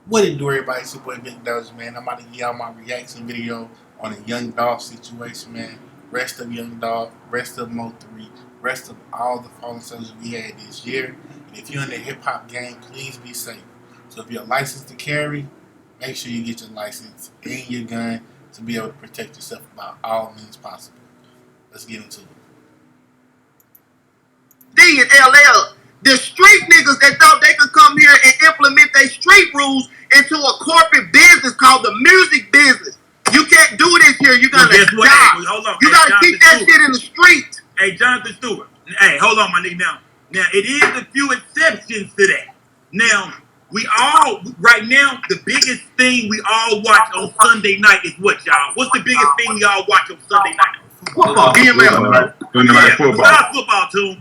What it do, everybody? It's your boy Big Doge, man. I'm about to give y'all my reaction video on a Young Dolph situation, man. Rest of Young Dolph, rest of Mo3, rest of all the fallen soldiers we had this year. And if you're in the hip hop game, please be safe. So if you're licensed to carry, make sure you get your license and your gun to be able to protect yourself by all means possible. Let's get into it. D and LL, the street niggas that thought they could come here and implement their street rules into a corporate business called the music business. You can't do this here. You gotta guess what? stop. Hey, hold on. You Hey, gotta Jonathan keep that Stewart. shit in the street. Hey, Jonathan Stewart. Hey, hold on, my nigga. Now it is a few exceptions to that. Now, we all right now, the biggest thing we all watch on Sunday night is what, y'all? What's the biggest thing we all watch on Sunday night? Football, BML. Sunday football. Besides football, too.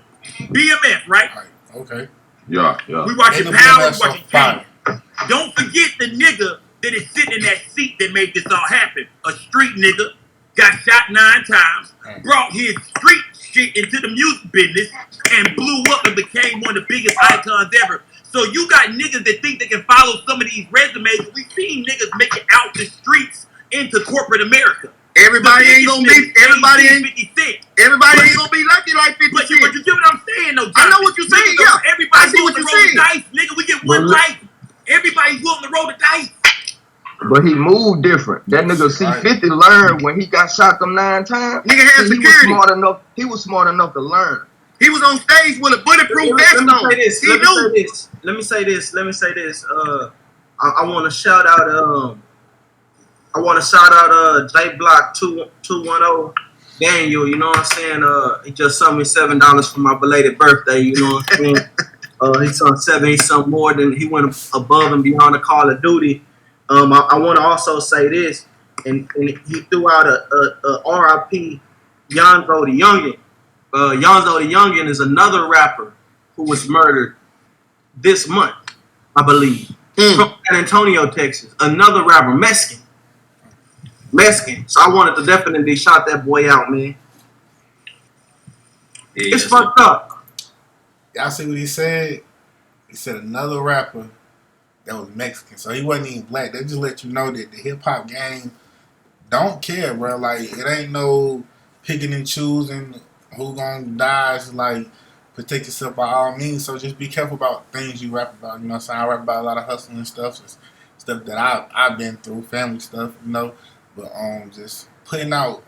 BMF, right? All right, okay. Yeah. We watching And the Power, BMF we so watching fire. King. Don't forget the nigga that is sitting in that seat that made this all happen. A street nigga, got shot 9 times, brought his street shit into the music business, and blew up and became one of the biggest icons ever. So you got niggas that think they can follow some of these resumes. We've seen niggas make it out the streets into corporate America. Everybody ain't gonna be. Everybody ain't. 50 Cent. Everybody ain't gonna be lucky like 50 But Cent. you get what I'm saying, though, I know what you're saying. Niggas, Yeah, everybody I see what willing you're to roll saying. the dice, nigga. We get one life. Everybody's willing to roll the dice. But he moved different. That nigga C50 learned when he got shot them 9 times. Nigga had He was security. smart enough. He was smart enough to learn. He was on stage with a bulletproof vest on. Let me He knew. say this. I want to shout out. J Block 210 Daniel. You know what I'm saying? He just sent me $7 for my belated birthday. You know what I'm saying? He turned 7. He something more than he went above and beyond the Call of Duty. I want to also say this, and he threw out a R.I.P. Yonzo the Youngin. Yonzo the Youngin is another rapper who was murdered this month, I believe, from San Antonio, Texas. Another rapper, Mexican. So I wanted to definitely shout that boy out, man. Yeah, It's fucked up. Y'all see what he said? He said another rapper that was Mexican, so he wasn't even black. They just let you know that the hip hop game don't care, bro. Like it ain't no picking and choosing who gonna die. It's like protect yourself by all means. So just be careful about things you rap about. You know what I'm saying? I rap about a lot of hustling and stuff. It's stuff that I've been through, family stuff, you know. But just putting out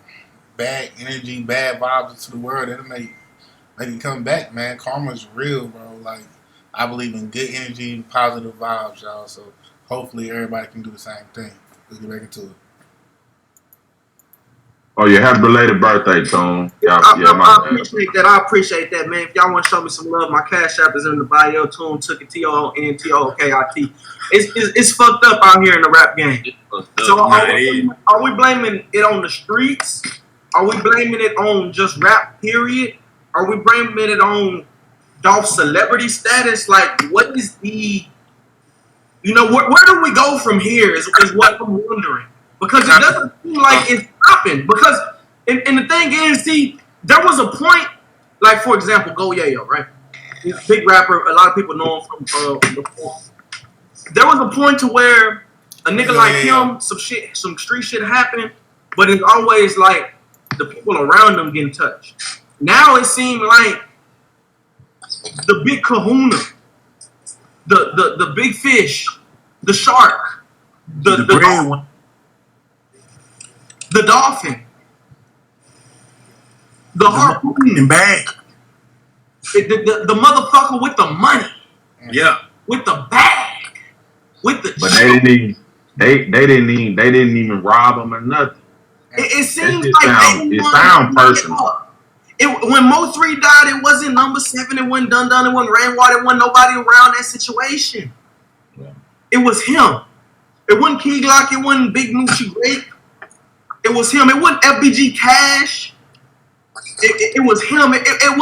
bad energy, bad vibes into the world, it'll make it come back, man. Karma's real, bro. Like I believe in good energy and positive vibes, y'all. So hopefully everybody can do the same thing. Let's get back into it. Oh yeah, happy belated birthday, Tone. I appreciate that, man. If y'all want to show me some love, my cash app is in the bio. Tune took it TONTOKIT. It's fucked up out here in the rap game. So are we blaming it on the streets? Are we blaming it on just rap? Period. Are we blaming it on Dolph celebrity status? Like, what is the? You know, where do we go from here? Is what I'm wondering. Because it doesn't seem like it's stopping. Because, and the thing is, see, there was a point, like, for example, Go Yayo, right? He's a big rapper. A lot of people know him from before. There was a point to where a nigga like him, some street shit happened, but it's always like the people around him getting touched. Now it seemed like the big kahuna, the big fish, the shark, the dolphin, the harpoon bag. The motherfucker with the money. Yeah. With the bag. With the But they didn't even rob him or nothing. It seems It like it sound personal. When Mo3 died, it wasn't number 7, it wasn't Dun Dun, it wasn't Rainwater, it wasn't nobody around that situation. Yeah. It was him. It wasn't Key Glock, it wasn't Big Moochie Grape. It was him. It wasn't FBG Cash. It was him. It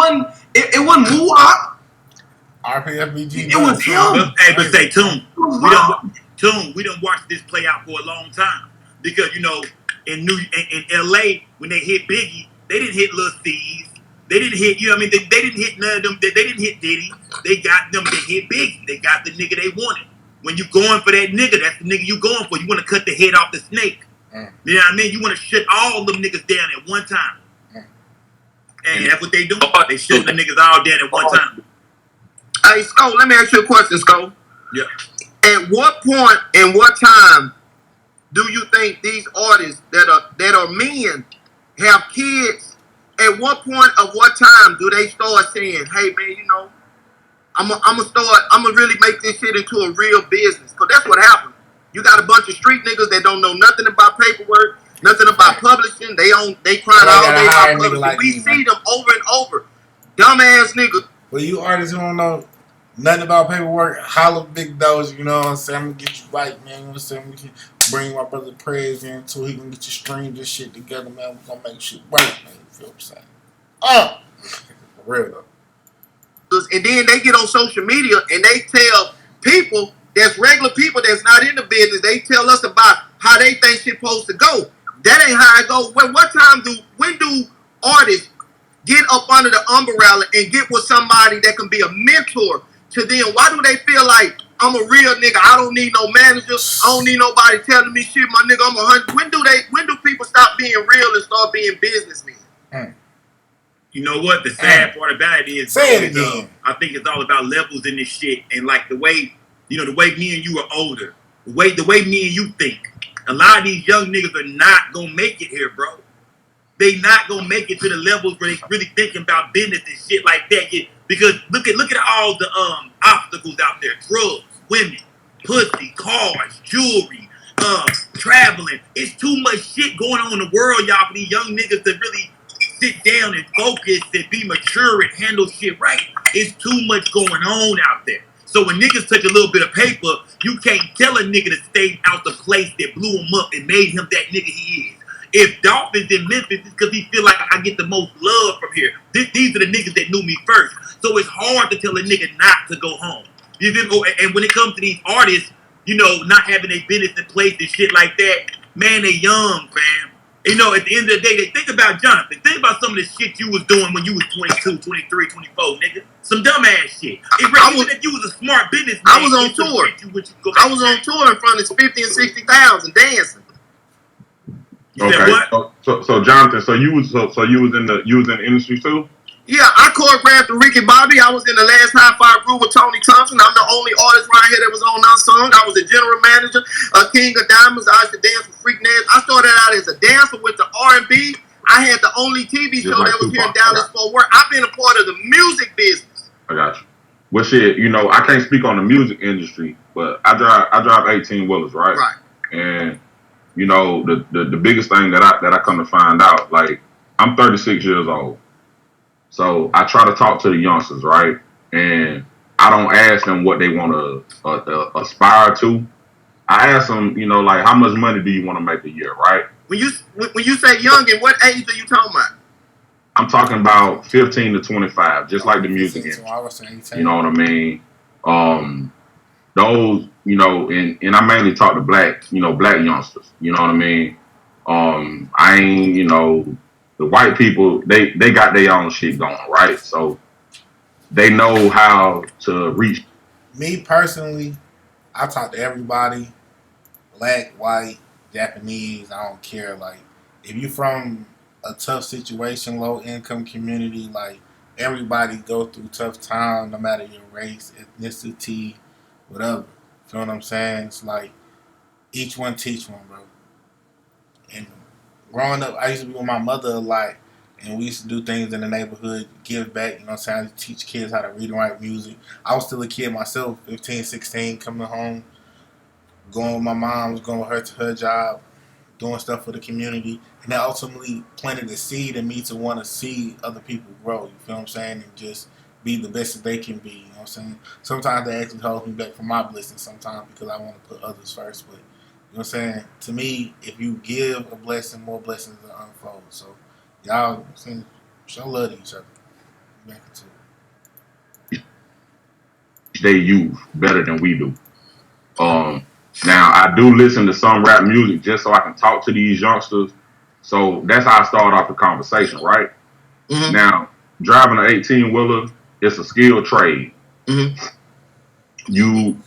wasn't Muwop. RPFBG. It was him. But stay tuned. We done watched this play out for a long time. Because, you know, in LA, when they hit Biggie, they didn't hit Lil Steve. They didn't hit, you know what I mean? They didn't hit none of them. They didn't hit Diddy. They got them. They hit Biggie. They got the nigga they wanted. when you going for that nigga, that's the nigga you going for. You want to cut the head off the snake. You know what I mean? You want to shut all them niggas down at one time. And that's what they do. They shut the niggas all down at one time. Hey, Sko, let me ask you a question, Sko. Yeah. At what point and what time do you think these artists that are men have kids? At what point of what time do they start saying, "Hey, man, you know, I'm gonna really make this shit into a real business"? Because that's what happened. You got a bunch of street niggas that don't know nothing about paperwork, nothing about publishing. They crying all day about publishing. Like we see them over and over. Dumbass niggas. Well, you artists who don't know nothing about paperwork, holla Big Doge, you know what I'm saying? I'm gonna get you right, man. You know what I'm saying? We can bring my brother Prez in so he can get you stream this shit together, man. We're gonna make shit work, man. You feel what I'm saying? For real though. And then they get on social media and they tell people that's regular people that's not in the business, they tell us about how they think shit supposed to go. That ain't how it go. When do artists get up under the umbrella and get with somebody that can be a mentor to them? Why do they feel like I'm a real nigga? I don't need no manager. I don't need nobody telling me shit, my nigga. I'm 100. When do people stop being real and start being businessmen? You know what? The sad part about it is, say it again. I think it's all about levels in this shit, and like the way me and you are older, the way me and you think. A lot of these young niggas are not gonna make it here, bro. They not gonna make it to the levels where they really thinking about business and shit like that. Because look at all the obstacles out there: drugs, women, pussy, cars, jewelry, traveling. It's too much shit going on in the world, y'all, for these young niggas to really sit down and focus and be mature and handle shit right. It's too much going on out there. So when niggas touch a little bit of paper, you can't tell a nigga to stay out the place that blew him up and made him that nigga he is. If Dolph is in Memphis, it's because he feel like I get the most love from here. These are the niggas that knew me first. So it's hard to tell a nigga not to go home. You feel me? And when it comes to these artists, you know, not having their business in place and shit like that, man, they young, fam. You know, at the end of the day, they think about Jonathan. Think about some of the shit you was doing when you was 22, 23, 24, nigga. Some dumbass shit. Even if you was a smart businessman, I was on tour. I was on tour in front of 50 and 60,000 dancing. You said what? So Jonathan, so you was in the industry too? Yeah, I choreographed the Ricky Bobby. I was in the last High Five group with Tony Thompson. I'm the only artist right here that was on our song. I was a general manager, a King of Diamonds. I used to dance with Freak Naz. I started out as a dancer with the R&B. I had the only TV show that was here in Dallas Fort Worth. I've been a part of the music business. I got you. Well, shit, you know, I can't speak on the music industry, but I drive 18 wheelers, right? Right. And you know, the biggest thing that I come to find out, like, I'm 36 years old. So I try to talk to the youngsters, right? And I don't ask them what they want to aspire to. I ask them, you know, like, how much money do you want to make a year, right? When you say young, and what age are you talking about? I'm talking about 15 to 25, just like the music industry. You know what I mean? Those, you know, and I mainly talk to black youngsters. You know what I mean? I ain't, you know, the white people, they got their own shit going, right? So they know how to reach. Me personally, I talk to everybody, black, white, Japanese, I don't care. Like, if you from a tough situation, low income community, like, everybody go through tough time, no matter your race, ethnicity, whatever. You know what I'm saying? It's like, each one teach one, bro. And growing up, I used to be with my mother a lot, and we used to do things in the neighborhood, give back, you know what I'm saying? I teach kids how to read and write music. I was still a kid myself, 15, 16, coming home, going with my mom, going with her to her job, doing stuff for the community. And that ultimately planted a seed in me to want to see other people grow, you feel what I'm saying? And just be the best that they can be, you know what I'm saying? Sometimes they actually hold me back from my blessings sometimes because I want to put others first, but you know what I'm saying? To me, if you give a blessing, more blessings will unfold. So, y'all, you know what I'm saying, show love to each other. Back into it. They youth better than we do. Now, I do listen to some rap music just so I can talk to these youngsters. So that's how I start off the conversation, right? Mm-hmm. Now, driving an 18-wheeler, it's a skilled trade. Mm-hmm.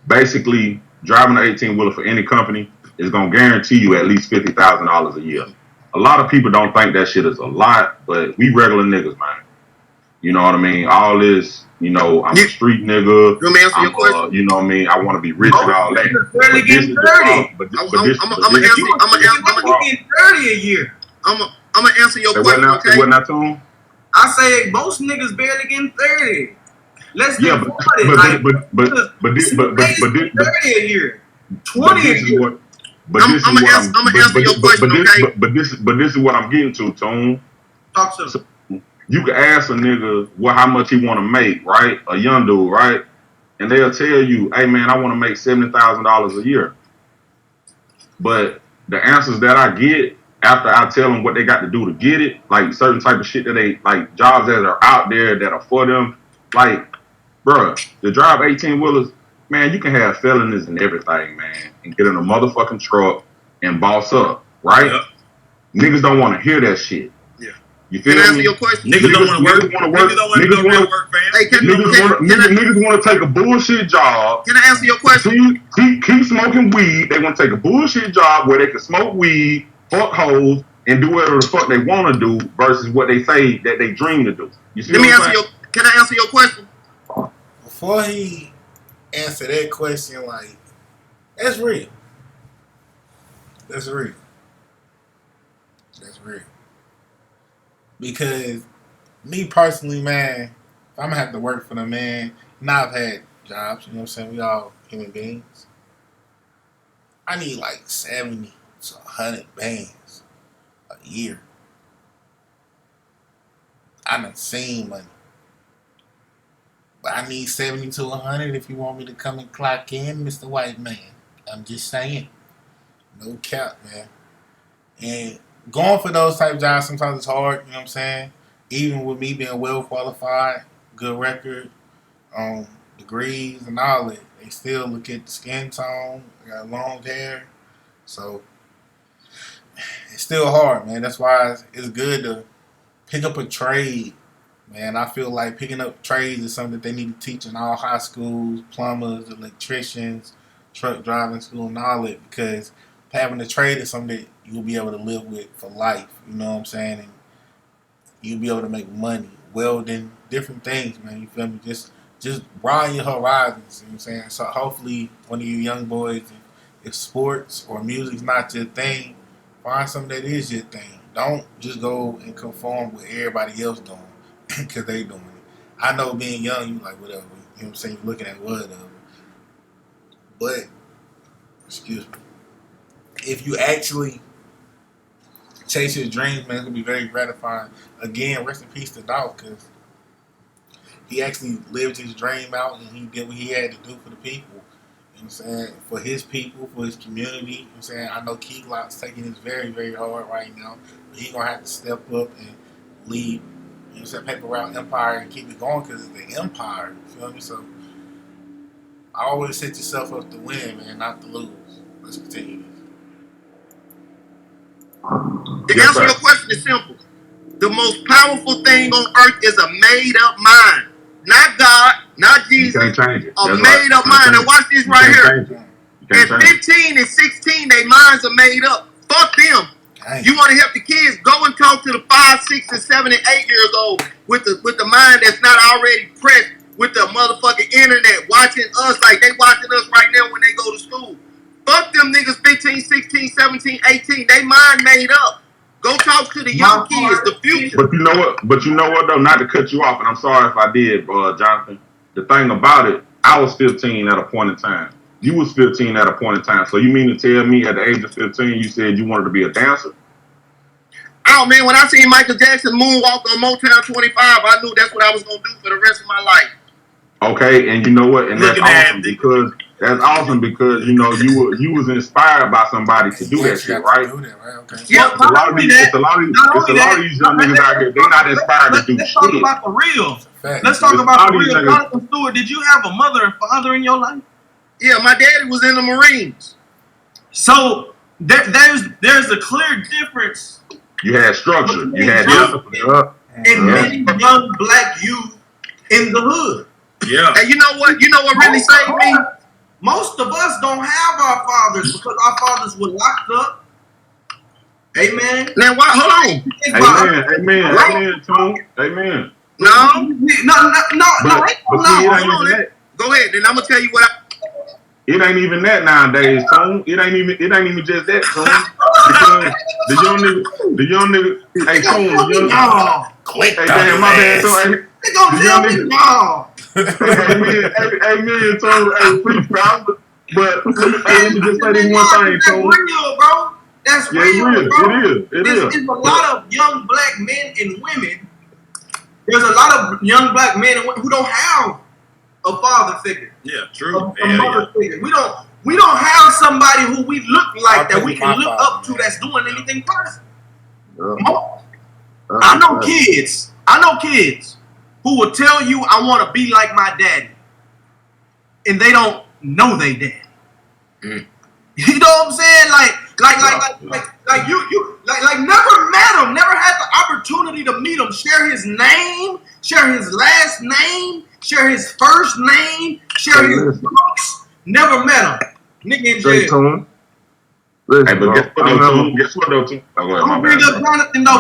basically driving an 18-wheeler for any company is gonna guarantee you at least $50,000 a year. A lot of people don't think that shit is a lot, but we regular niggas, man. You know what I mean? All this, you know, I'm a street nigga. You want me to answer your question? You know what I mean? I want to be rich and all that. Barely getting 30. I'm getting 30 a year. I'm gonna answer your question. Okay. What not to him? I say most niggas barely getting 30. Let's get 40. But this 30 a year. 20 a year. But this is what I'm getting to, Tone. Talk to me. You can ask a nigga how much he want to make, right? A young dude, right? And they'll tell you, hey man, I want to make $70,000 a year. But the answers that I get after I tell them what they got to do to get it, like certain type of shit that they like, jobs that are out there that are for them, like, bruh, to drive 18-wheelers, man, you can have felonies and everything, man, and get in a motherfucking truck and boss up, right? Yep. Niggas don't want to hear that shit. Yeah. You feel me? Can I answer your question? Niggas don't want to work. Niggas don't want to go to work, fam. Niggas want to take a bullshit job. Can I answer your question? Keep smoking weed. They want to take a bullshit job where they can smoke weed, fuck hoes, and do whatever the fuck they want to do versus what they say that they dream to do. You see Can I answer your question? Before he answer that question, like, that's real. That's real. That's real. Because me personally, man, if I'm gonna have to work for the man, now I've had jobs, you know what I'm saying? We all human beings. I need like 70 to 100 bands a year. I done seen money. But I need 70 to 100 if you want me to come and clock in, Mr. White Man. I'm just saying. No cap, man. And going for those type of jobs sometimes it's hard, you know what I'm saying? Even with me being well qualified, good record, degrees and all that, they still look at the skin tone, I got long hair. So it's still hard, man. That's why it's good to pick up a trade. Man, I feel like picking up trades is something that they need to teach in all high schools, plumbers, electricians, truck driving school, and all that, because having a trade is something that you'll be able to live with for life, you know what I'm saying? And you'll be able to make money, welding, different things, man, you feel me? Just broaden your horizons, you know what I'm saying? So hopefully one of you young boys, if sports or music's not your thing, find something that is your thing. Don't just go and conform with everybody else doing because they doing it. I know being young, you like whatever, you know what I'm saying? You're looking at whatever. But, excuse me, if you actually chase your dreams, man, it's going to be very gratifying. Again, rest in peace to Dolph, because he actually lived his dream out and he did what he had to do for the people. You know what I'm saying? For his people, for his community. You know what I'm saying? I know Key Glock's taking this very, very hard right now. But he's going to have to step up and lead, you know what I'm saying, Paper Route Empire and keep it going because it's the empire. You feel me? So I always set yourself up to win, man, not to lose. Let's continue this. The answer to your question is simple. The most powerful thing on earth is a made-up mind. Not God, not Jesus. You can't change it. A made-up mind. And watch this right here. At 15 and 16, their minds are made up. Fuck them. Dang. You want to help the kids? Go and talk to the 5, 6, and 7, and 8 years old with the mind that's not already pressed with the motherfucking internet, watching us like they watching us right now when they go to school. Fuck them niggas 15, 16, 17, 18. They mind made up. Go talk to the young kids, the future. But you know what though, not to cut you off, and I'm sorry if I did, Jonathan. The thing about it, I was 15 at a point in time. You was 15 at a point in time. So you mean to tell me at the age of 15 you said you wanted to be a dancer? Oh man, when I seen Michael Jackson moonwalk on Motown 25, I knew that's what I was gonna do for the rest of my life. Okay, and you know what? And that's awesome because you know you was inspired by somebody to do that shit, right? Okay. Yeah, a lot of these young niggas out here, they're not inspired to do shit. Let's talk about the real. Let's talk about the real. Jonathan Stewart, did you have a mother and father in your life? Yeah, my daddy was in the Marines. So there's a clear difference. You had structure. You had discipline. And many young black youth in the hood. Yeah. And you know what? You know what really saved me? Most of us don't have our fathers because our fathers were locked up. Amen. Now, why? Hold on. Amen, Tone. Amen. No. Hold on. Go ahead. Then I'm gonna tell you what. It ain't even that nowadays, Tone. It ain't even just that, Tone. Because the young nigga, hey, Tone, the young nigga, hey, damn, my bad, Tone. They gonna tell me no. Amen, Tone. Hey, please, bro. But let me just say this one thing, Tone. That's real, bro. That's real, bro. It is. There's a lot of young black men and women. There's a lot of young black men and women who don't have a father figure. Yeah, true. A mother figure. We don't have somebody who we look like that we can look up to that's doing anything for us. I know kids who will tell you I want to be like my daddy, and they don't know they daddy. You know what I'm saying? Like never met him, never had the opportunity to meet him, share his name, share his last name, share his first name, share his books. Never met him. Nigga in jail. Hey, but guess what though, too? I'm gonna bring up Jonathan though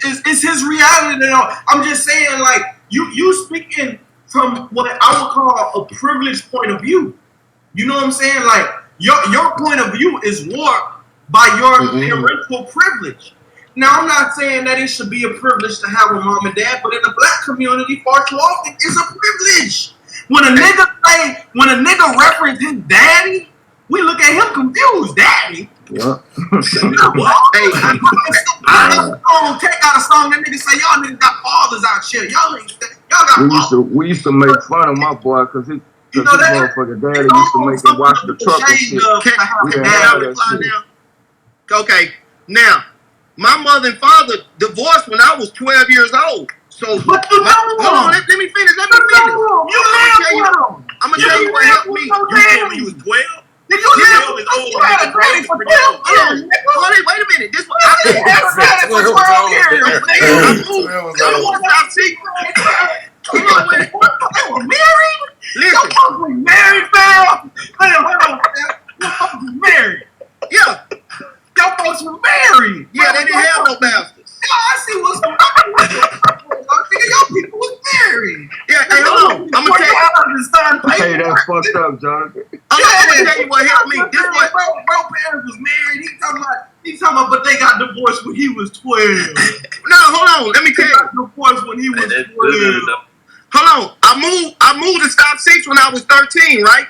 because it's his reality though. I'm just saying, like, you speaking from what I would call a privileged point of view. You know what I'm saying? Like your point of view is warped by your parental privilege. Now, I'm not saying that it should be a privilege to have a mom and dad, but in the black community, far too often, it's a privilege. When a nigga reference his daddy, we look at him confused. Daddy? Yeah. What? Hey, take out a song, that nigga say, y'all niggas got fathers out here. Y'all got fathers. We used to make fun of my boy because his motherfucking daddy used to make him wash the truck and shit. Okay, now, my mother and father divorced when I was 12 years old. So, hold on, let me finish. I'm going to tell you what helped me. You told me you was 12? Did you tell me you had a daddy for 12 years? Wait a minute. This was I had a daddy for 12 years. I want to stop secret. Come on, wait. They were married? Listen. Your folks were married, fam? Your folks were married. Yeah. Your folks were married. Yeah, they didn't have no bastards. I see what's going on. Your people was married. Yeah, hey, hold on. I'm going to tell you. Hey, that's fucked up, Jonathan. I'm going to tell you what helped me. This what bro parents was married. He's talking about, but they got divorced when he was 12. No, hold on. Let me tell you. They got divorced when he was 12. Hold on. I moved to Stop 6 when I was 13, right?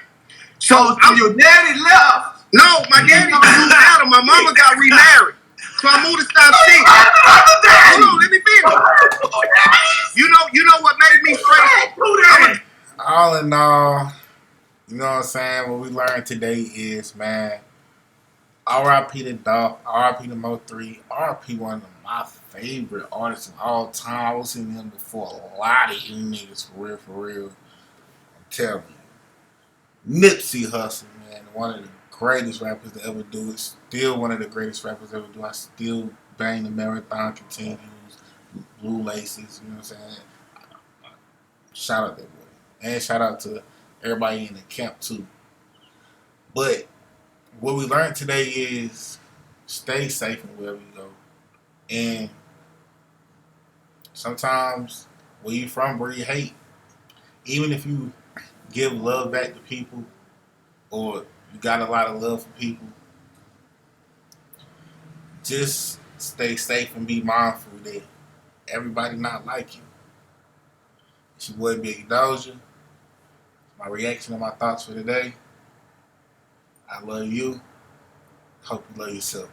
So your daddy left. No, my daddy moved out and my mama got remarried. So I moved to Stop 6. Hold on, let me finish. You know what made me straight? All in all, you know what I'm saying? What we learned today is, man, R.I.P. to Dolph, R.I.P. to Mo3, R.I.P. one of my favorite artists of all time. I was seeing him before a lot of you niggas, for real. I'm telling you. Nipsey Hussle, man, one of the greatest rappers to ever do it. Still one of the greatest rappers to ever do. I still bang the marathon continues, blue laces, you know what I'm saying? Shout out that boy. And shout out to everybody in the camp too. But what we learned today is stay safe wherever you go. And sometimes where you from, where you hate, even if you give love back to people or you got a lot of love for people, just stay safe and be mindful that everybody not like you. It's your boy Big Doja. My reaction and my thoughts for today. I love you. Hope you love yourself.